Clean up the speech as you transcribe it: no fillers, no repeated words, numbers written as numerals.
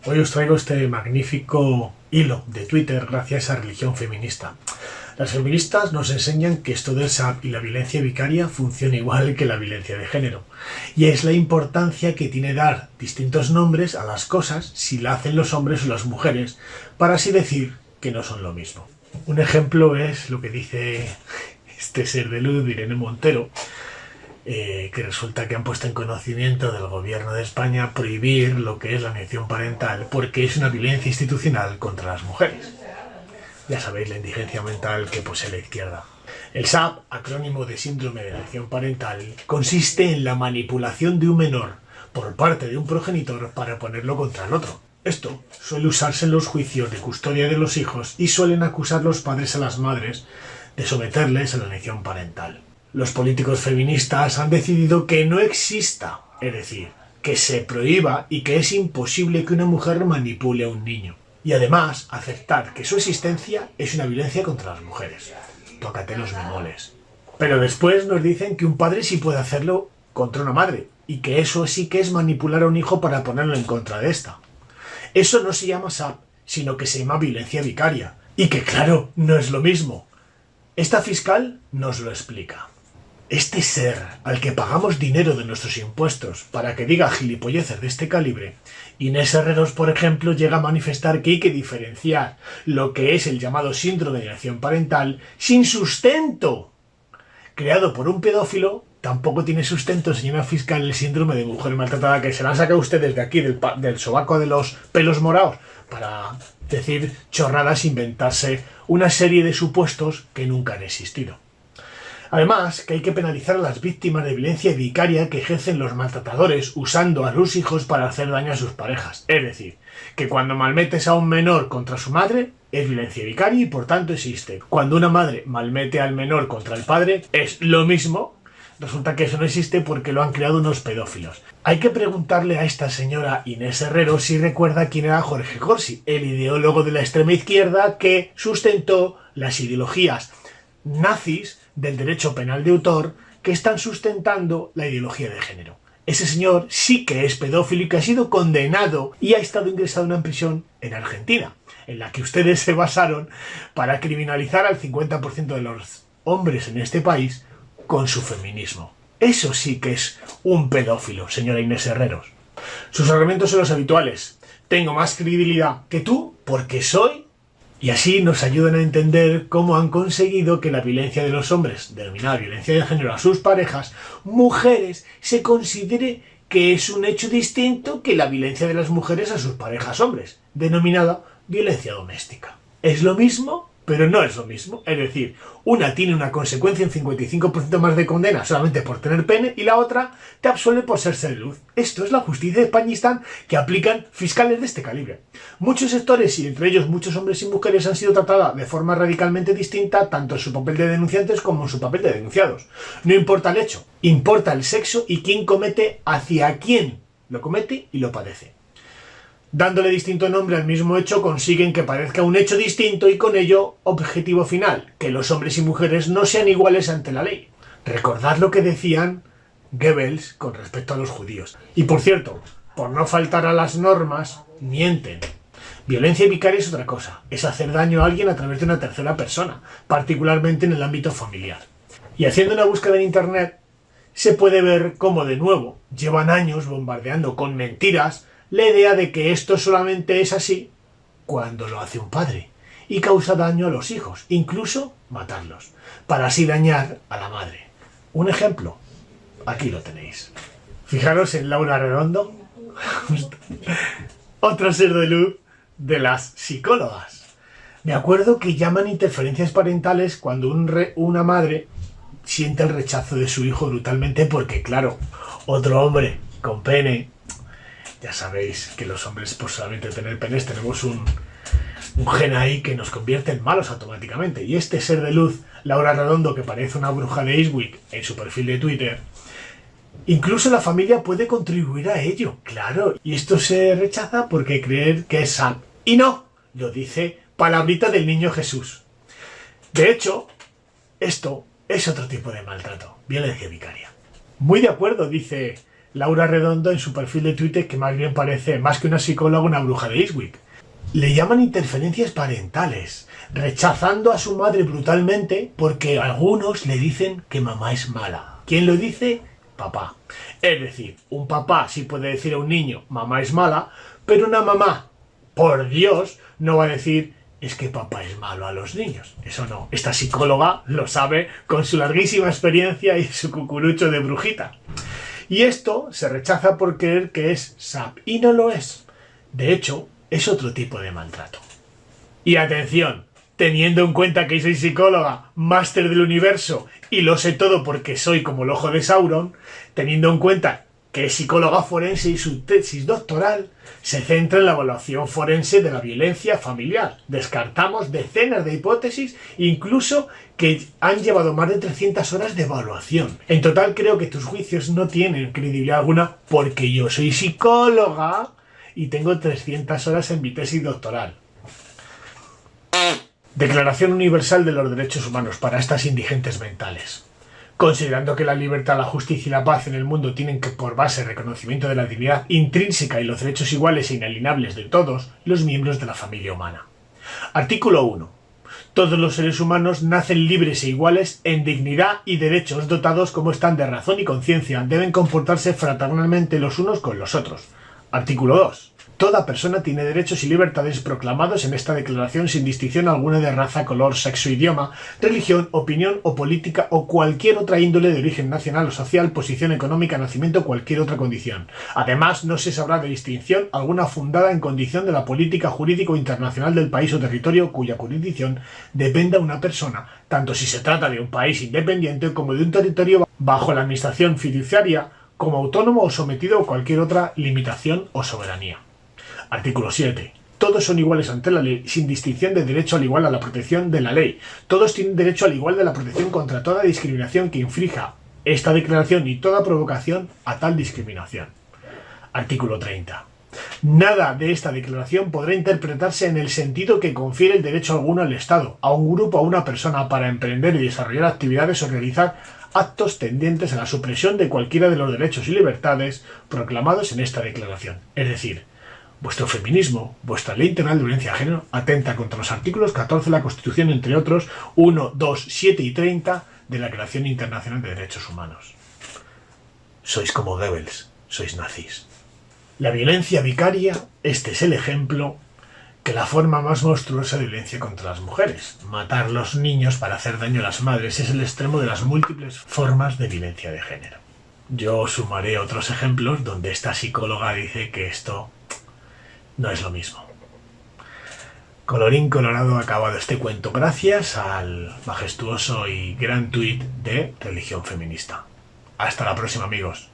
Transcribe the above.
Hoy os traigo este magnífico hilo de Twitter gracias a Religión Feminista. Las feministas nos enseñan que esto del SAP y la violencia vicaria funciona igual que la violencia de género. Y es la importancia que tiene dar distintos nombres a las cosas si la hacen los hombres o las mujeres, para así decir que no son lo mismo. Un ejemplo es lo que dice este ser de luz, Irene Montero, que resulta que han puesto en conocimiento del gobierno de España prohibir lo que es la alienación parental porque es una violencia institucional contra las mujeres. Ya sabéis la indigencia mental que posee la izquierda. El SAP, acrónimo de síndrome de alienación parental, consiste en la manipulación de un menor por parte de un progenitor para ponerlo contra el otro. Esto suele usarse en los juicios de custodia de los hijos y suelen acusar los padres a las madres de someterles a la alienación parental. Los políticos feministas han decidido que no exista, es decir, que se prohíba y que es imposible que una mujer manipule a un niño. Y además, aceptar que su existencia es una violencia contra las mujeres. Tócate los memoles. Pero después nos dicen que un padre sí puede hacerlo contra una madre, y que eso sí que es manipular a un hijo para ponerlo en contra de esta. Eso no se llama SAP, sino que se llama violencia vicaria. Y que claro, no es lo mismo. Esta fiscal nos lo explica. Este ser al que pagamos dinero de nuestros impuestos para que diga gilipolleces de este calibre, Inés Herreros, por ejemplo, llega a manifestar que hay que diferenciar lo que es el llamado síndrome de alienación parental sin sustento. Creado por un pedófilo, tampoco tiene sustento, señora fiscal, el síndrome de mujer maltratada que se la han sacado ustedes de aquí, del sobaco de los pelos morados, para decir chorradas, inventarse una serie de supuestos que nunca han existido. Además, que hay que penalizar a las víctimas de violencia vicaria que ejercen los maltratadores usando a sus hijos para hacer daño a sus parejas. Es decir, que cuando malmetes a un menor contra su madre, es violencia vicaria y por tanto existe. Cuando una madre malmete al menor contra el padre, es lo mismo. Resulta que eso no existe porque lo han creado unos pedófilos. Hay que preguntarle a esta señora Inés Herrero si recuerda quién era Jorge Corsi, el ideólogo de la extrema izquierda que sustentó las ideologías nazis del derecho penal de autor que están sustentando la ideología de género. Ese señor sí que es pedófilo y que ha sido condenado y ha estado ingresado en una prisión en Argentina, en la que ustedes se basaron para criminalizar al 50% de los hombres en este país con su feminismo. Eso sí que es un pedófilo, señora Inés Herreros. Sus argumentos son los habituales. Tengo más credibilidad que tú porque soy... Y así nos ayudan a entender cómo han conseguido que la violencia de los hombres, denominada violencia de género a sus parejas, mujeres, se considere que es un hecho distinto que la violencia de las mujeres a sus parejas hombres, denominada violencia doméstica. Es lo mismo, pero no es lo mismo. Es decir, una tiene una consecuencia en 55% más de condena solamente por tener pene y la otra te absuelve por ser de luz. Esto es la justicia de Españistán que aplican fiscales de este calibre. Muchos sectores, y entre ellos muchos hombres y mujeres, han sido tratados de forma radicalmente distinta tanto en su papel de denunciantes como en su papel de denunciados. No importa el hecho, importa el sexo y quién comete, hacia quién lo comete y lo padece. Dándole distinto nombre al mismo hecho consiguen que parezca un hecho distinto y con ello objetivo final, que los hombres y mujeres no sean iguales ante la ley. Recordad lo que decían Goebbels con respecto a los judíos. Y por cierto, por no faltar a las normas, mienten. Violencia vicaria es otra cosa, es hacer daño a alguien a través de una tercera persona, particularmente en el ámbito familiar. Y haciendo una búsqueda en internet, se puede ver cómo de nuevo llevan años bombardeando con mentiras la idea de que esto solamente es así cuando lo hace un padre y causa daño a los hijos, incluso matarlos, para así dañar a la madre. Un ejemplo, aquí lo tenéis. Fijaros en Laura Redondo, otro ser de luz de las psicólogas. Me acuerdo que llaman interferencias parentales cuando una madre siente el rechazo de su hijo brutalmente porque, claro, otro hombre con pene... Ya sabéis que los hombres, por solamente tener penes, tenemos un gen ahí que nos convierte en malos automáticamente. Y este ser de luz, Laura Redondo, que parece una bruja de Eastwick en su perfil de Twitter, incluso la familia puede contribuir a ello. Claro, y esto se rechaza porque creen que es SAP. Y no, lo dice palabrita del niño Jesús. De hecho, esto es otro tipo de maltrato, violencia vicaria. Muy de acuerdo, dice Laura Redondo, en su perfil de Twitter, que más bien parece, más que una psicóloga, una bruja de Eastwick. Le llaman interferencias parentales, rechazando a su madre brutalmente porque algunos le dicen que mamá es mala. ¿Quién lo dice? Papá. Es decir, un papá sí puede decir a un niño mamá es mala, pero una mamá, por Dios, no va a decir es que papá es malo a los niños. Eso no. Esta psicóloga lo sabe con su larguísima experiencia y su cucurucho de brujita. Y esto se rechaza por creer que es SAP, y no lo es. De hecho, es otro tipo de maltrato. Y atención, teniendo en cuenta que soy psicóloga, máster del universo, y lo sé todo porque soy como el ojo de Sauron, teniendo en cuenta que es psicóloga forense y su tesis doctoral se centra en la evaluación forense de la violencia familiar. Descartamos decenas de hipótesis, incluso que han llevado más de 300 horas de evaluación. En total creo que tus juicios no tienen credibilidad alguna porque yo soy psicóloga y tengo 300 horas en mi tesis doctoral. Declaración Universal de los Derechos Humanos para estas indigentes mentales. Considerando que la libertad, la justicia y la paz en el mundo tienen que por base el reconocimiento de la dignidad intrínseca y los derechos iguales e inalienables de todos los miembros de la familia humana. Artículo 1. Todos los seres humanos nacen libres e iguales en dignidad y derechos dotados como están de razón y conciencia. Deben comportarse fraternalmente los unos con los otros. Artículo 2. Toda persona tiene derechos y libertades proclamados en esta declaración sin distinción alguna de raza, color, sexo, idioma, religión, opinión o política o cualquier otra índole de origen nacional o social, posición económica, nacimiento o cualquier otra condición. Además, no se sabrá de distinción alguna fundada en condición de la política jurídico internacional del país o territorio cuya jurisdicción dependa una persona, tanto si se trata de un país independiente como de un territorio bajo la administración fiduciaria, como autónomo o sometido a cualquier otra limitación o soberanía. Artículo 7. Todos son iguales ante la ley, sin distinción de derecho al igual a la protección de la ley. Todos tienen derecho al igual de la protección contra toda discriminación que inflija esta declaración y toda provocación a tal discriminación. Artículo 30. Nada de esta declaración podrá interpretarse en el sentido que confiere el derecho alguno al Estado, a un grupo o a una persona para emprender y desarrollar actividades o realizar actos tendientes a la supresión de cualquiera de los derechos y libertades proclamados en esta declaración. Es decir, vuestro feminismo, vuestra ley integral de violencia de género, atenta contra los artículos 14 de la Constitución, entre otros, 1, 2, 7 y 30 de la Declaración Internacional de Derechos Humanos. Sois como Goebbels, sois nazis. La violencia vicaria, este es el ejemplo que la forma más monstruosa de violencia contra las mujeres. Matar los niños para hacer daño a las madres es el extremo de las múltiples formas de violencia de género. Yo sumaré otros ejemplos donde esta psicóloga dice que esto no es lo mismo. Colorín colorado, acabado este cuento gracias al majestuoso y gran tuit de Religión Feminista. Hasta la próxima, amigos.